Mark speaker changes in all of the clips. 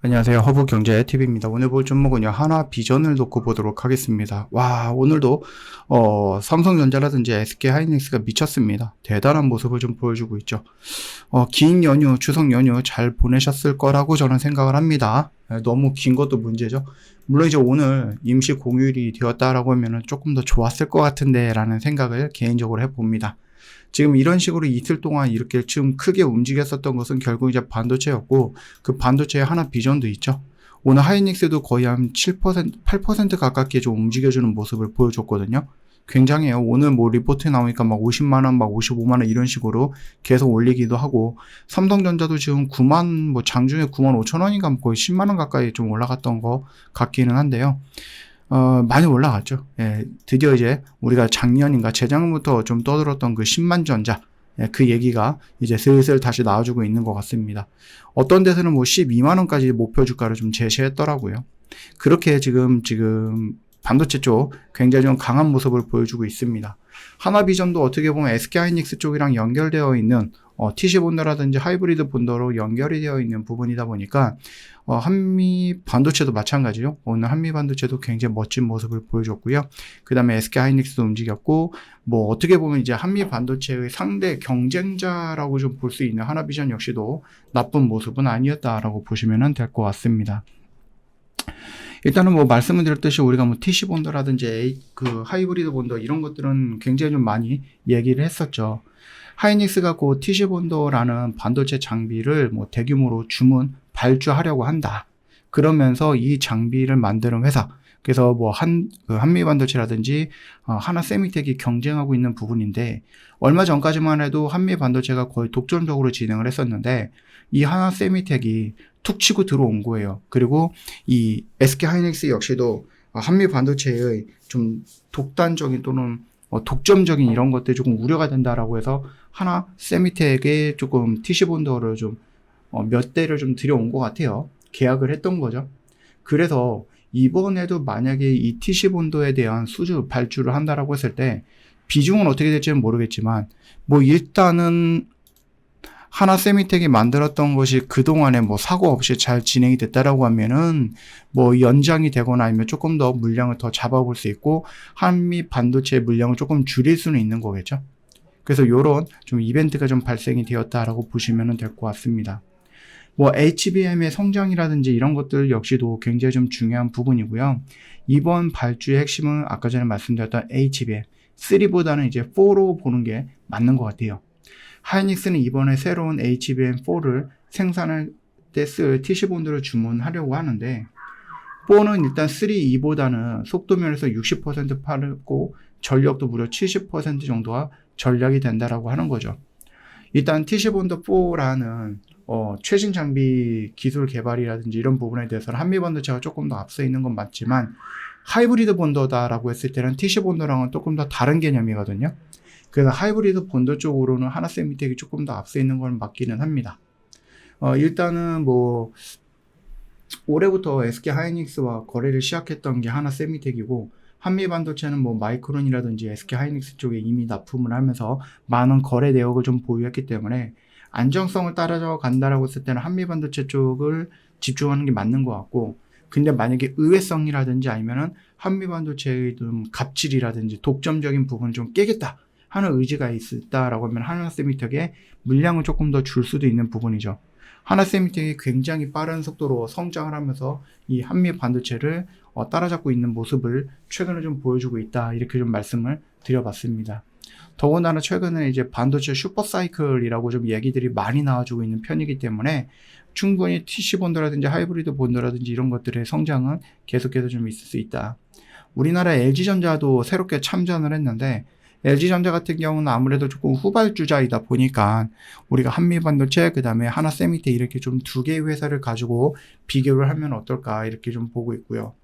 Speaker 1: 안녕하세요. 허브경제TV입니다. 오늘 볼 종목은요, 하나비전을 놓고 보도록 하겠습니다. 와, 오늘도, 삼성전자라든지 SK하이닉스가 미쳤습니다. 대단한 모습을 좀 보여주고 있죠. 긴 연휴, 추석 연휴 잘 보내셨을 거라고 저는 생각을 합니다. 너무 긴 것도 문제죠. 물론 이제 오늘 임시 공휴일이 되었다라고 하면은 조금 더 좋았을 것 같은데 라는 생각을 개인적으로 해봅니다. 지금 이런 식으로 이틀 동안 이렇게 좀 크게 움직였었던 것은 결국 이제 반도체였고, 그 반도체에 하나 비전도 있죠. 오늘 하이닉스도 거의 한 7%, 8% 가깝게 좀 움직여주는 모습을 보여줬거든요. 굉장해요. 오늘 뭐 리포트 나오니까 막 50만원, 막 55만원 이런 식으로 계속 올리기도 하고, 삼성전자도 지금 9만, 뭐 장중에 9만 5천원인가 거의 10만원 가까이 좀 올라갔던 것 같기는 한데요. 많이 올라갔죠. 예, 드디어 이제 우리가 작년인가 재작년부터 좀 떠들었던 그 10만 전자, 예, 그 얘기가 이제 슬슬 다시 나와주고 있는 것 같습니다. 어떤 데서는 뭐 12만원까지 목표 주가를 좀 제시했더라고요. 그렇게 지금 반도체 쪽 굉장히 좀 강한 모습을 보여주고 있습니다. 하나비전도 어떻게 보면 SK하이닉스 쪽이랑 연결되어 있는 TC 본더라든지 하이브리드 본더로 연결이 되어 있는 부분이다 보니까 한미 반도체도 마찬가지죠. 오늘 한미 반도체도 굉장히 멋진 모습을 보여줬고요. 그 다음에 SK하이닉스도 움직였고, 뭐 어떻게 보면 이제 한미 반도체의 상대 경쟁자라고 좀 볼 수 있는 하나비전 역시도 나쁜 모습은 아니었다라고 보시면 될 것 같습니다. 일단은 뭐 말씀을 드렸듯이 우리가 뭐 TC 본더라든지 그 하이브리드 본더 이런 것들은 굉장히 좀 많이 얘기를 했었죠. 하이닉스가 그 TC 본더라는 반도체 장비를 뭐 대규모로 발주하려고 한다. 그러면서 이 장비를 만드는 회사, 그래서 뭐 한미 반도체라든지 하나 세미텍이 경쟁하고 있는 부분인데, 얼마 전까지만 해도 한미 반도체가 거의 독점적으로 진행을 했었는데 이 하나 세미텍이 툭 치고 들어온 거예요. 그리고 이 SK하이닉스 역시도 한미 반도체의 좀 독단적인 또는 독점적인 이런 것들이 조금 우려가 된다라고 해서 하나 세미텍에 조금 TC 본더를 좀 몇 대를 좀 들여온 것 같아요. 계약을 했던 거죠. 그래서 이번에도 만약에 이 TC 본더에 대한 발주를 한다라고 했을 때 비중은 어떻게 될지는 모르겠지만, 뭐 일단은 하나 세미텍이 만들었던 것이 그동안에 뭐 사고 없이 잘 진행이 됐다라고 하면은 뭐 연장이 되거나 아니면 조금 더 물량을 더 잡아볼 수 있고 한미 반도체 물량을 조금 줄일 수는 있는 거겠죠. 그래서 요런 좀 이벤트가 좀 발생이 되었다라고 보시면 될 것 같습니다. 뭐 HBM의 성장이라든지 이런 것들 역시도 굉장히 좀 중요한 부분이고요. 이번 발주의 핵심은 아까 전에 말씀드렸던 HBM 3보다는 이제 4로 보는 게 맞는 것 같아요. 하이닉스는 이번에 새로운 HBM4를 생산할 때 쓸 TC본드를 주문하려고 하는데, 4는 일단 3, 2보다는 속도면에서 60% 빠르고 전력도 무려 70% 정도가 전략이 된다라고 하는 거죠. 일단 TC본드 4라는 최신 장비 기술 개발이라든지 이런 부분에 대해서는 한미 반도체가 조금 더 앞서 있는 건 맞지만, 하이브리드 본더다라고 했을 때는 TC 본더랑은 조금 더 다른 개념이거든요. 그래서 하이브리드 본더 쪽으로는 하나 세미텍이 조금 더 앞서 있는 건 맞기는 합니다. 일단은 뭐 올해부터 SK 하이닉스와 거래를 시작했던 게 하나 세미텍이고, 한미 반도체는 뭐 마이크론이라든지 SK 하이닉스 쪽에 이미 납품을 하면서 많은 거래 내역을 좀 보유했기 때문에 안정성을 따라져 간다라고 했을 때는 한미 반도체 쪽을 집중하는 게 맞는 것 같고, 근데 만약에 의외성이라든지 아니면은 한미 반도체의 좀 갑질이라든지 독점적인 부분을 좀 깨겠다 하는 의지가 있다라고 하면 하나 세미텍에 물량을 조금 더 줄 수도 있는 부분이죠. 하나 세미텍이 굉장히 빠른 속도로 성장을 하면서 이 한미 반도체를 따라잡고 있는 모습을 최근에 좀 보여주고 있다, 이렇게 좀 말씀을 드려봤습니다. 더군다나 최근에 이제 반도체 슈퍼사이클이라고 좀 얘기들이 많이 나와주고 있는 편이기 때문에 충분히 TC 본더라든지 하이브리드 본더라든지 이런 것들의 성장은 계속해서 좀 있을 수 있다. 우리나라 LG전자도 새롭게 참전을 했는데, LG전자 같은 경우는 아무래도 조금 후발주자이다 보니까 우리가 한미 반도체 그 다음에 하나 세미텍 이렇게 좀 두 개의 회사를 가지고 비교를 하면 어떨까, 이렇게 좀 보고 있고요.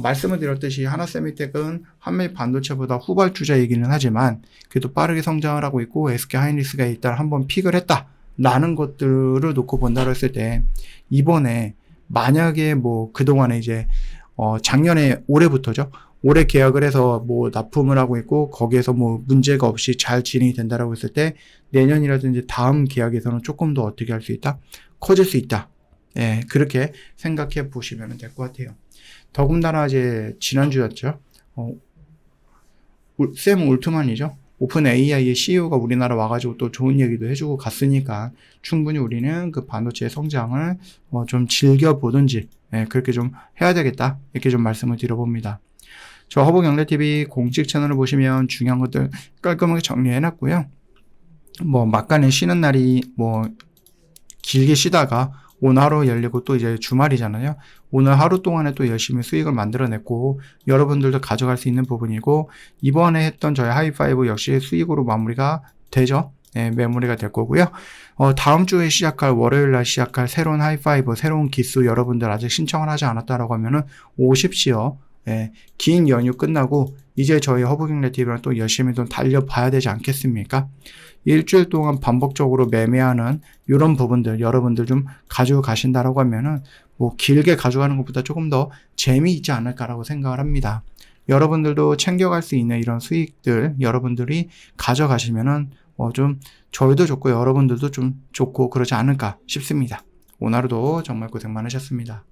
Speaker 1: 말씀을 드렸듯이 하나 세미텍은 한미 반도체보다 후발주자이기는 하지만 그래도 빠르게 성장을 하고 있고, SK 하이닉스가 일단 한번 픽을 했다 라는 것들을 놓고 본다고 했을 때, 이번에 만약에 뭐 그동안에 이제 작년에 올해부터죠. 올해 계약을 해서 뭐 납품을 하고 있고 거기에서 뭐 문제가 없이 잘 진행이 된다라고 했을 때 내년이라든지 다음 계약에서는 조금 더 어떻게 할 수 있다? 커질 수 있다. 예, 그렇게 생각해 보시면 될 것 같아요. 더군다나 이제 지난주였죠. 샘 올트만이죠. 오픈 AI의 CEO가 우리나라 와가지고 또 좋은 얘기도 해주고 갔으니까 충분히 우리는 그 반도체의 성장을 좀 즐겨보든지 그렇게 좀 해야 되겠다. 이렇게 좀 말씀을 드려봅니다. 저 허브경제TV 공식 채널을 보시면 중요한 것들 깔끔하게 정리해놨고요. 뭐 막간에 쉬는 날이 뭐 길게 쉬다가 오늘 하루 열리고 또 이제 주말이잖아요. 오늘 하루 동안에 또 열심히 수익을 만들어냈고 여러분들도 가져갈 수 있는 부분이고 이번에 했던 저희 하이파이브 역시 수익으로 마무리가 되죠. 네, 매무리가 될 거고요. 다음 주에 시작할 월요일 날 시작할 새로운 하이파이브 새로운 기수 여러분들 아직 신청을 하지 않았다라고 하면은 오십시오. 예, 긴 연휴 끝나고 이제 저희 허브경제TV랑 또 열심히 좀 달려봐야 되지 않겠습니까? 일주일 동안 반복적으로 매매하는 이런 부분들 여러분들 좀 가지고 가신다라고 하면은 뭐 길게 가져가는 것보다 조금 더 재미있지 않을까라고 생각을 합니다. 여러분들도 챙겨갈 수 있는 이런 수익들 여러분들이 가져가시면은 좀 저희도 좋고 여러분들도 좀 좋고 그러지 않을까 싶습니다. 오늘 하루도 정말 고생 많으셨습니다.